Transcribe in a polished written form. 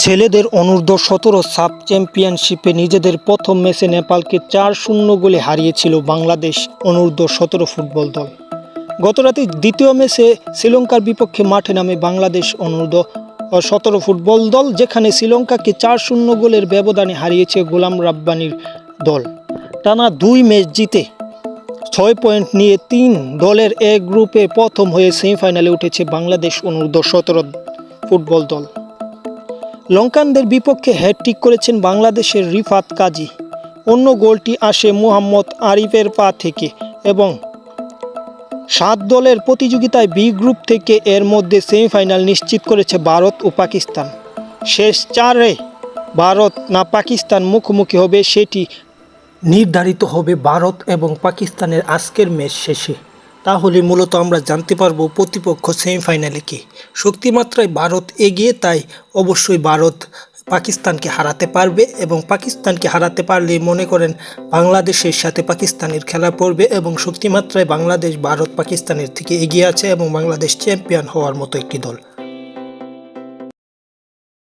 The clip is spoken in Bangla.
ছেলেদের অনূর্ধ্ব-17 সাব চ্যাম্পিয়নশিপে নিজেদের প্রথম ম্যাচে নেপালকে ৪-০ গোলে হারিয়েছিল বাংলাদেশ অনূর্ধ্ব-17 ফুটবল দল। গতরাতে দ্বিতীয় ম্যাচে শ্রীলঙ্কার বিপক্ষে মাঠে নামে বাংলাদেশ অনূর্ধ্ব-17 ফুটবল দল, যেখানে শ্রীলঙ্কাকে ৪-০ গোলের ব্যবধানে হারিয়েছে গোলাম রাব্বানির দল। টানা ২ ম্যাচ জিতে ৬ পয়েন্ট নিয়ে ৩ দলের এ গ্রুপে প্রথম হয়ে সেমিফাইনালে উঠেছে বাংলাদেশ অনূর্ধ্ব-17 ফুটবল দল। লঙ্কানদের বিপক্ষে হ্যাটট্রিক করেছেন বাংলাদেশের রিফাত কাজী। অন্য গোলটি আসে মোহাম্মদ আরিফের পা থেকে এবং ৭ দলের প্রতিযোগিতায় বি গ্রুপ থেকে এর মধ্যে সেমিফাইনাল নিশ্চিত করেছে ভারত ও পাকিস্তান। শেষ ৪-এ ভারত না পাকিস্তান মুখোমুখি হবে সেটি নির্ধারিত হবে ভারত এবং পাকিস্তানের আজকের ম্যাচ শেষে। তাহলে মূলত আমরা জানতে পারবো প্রতিপক্ষ সেমিফাইনালে কে। শক্তিমাত্রায় ভারত এগিয়ে, তাই অবশ্যই ভারত পাকিস্তানকে হারাতে পারবে এবং পাকিস্তানকে হারাতে পারলে মনে করেন বাংলাদেশের সাথে পাকিস্তানের খেলা পড়বে এবং শক্তিমাত্রায় বাংলাদেশ ভারত পাকিস্তানের থেকে এগিয়ে আছে এবং বাংলাদেশ চ্যাম্পিয়ন হওয়ার মতো একটি দল।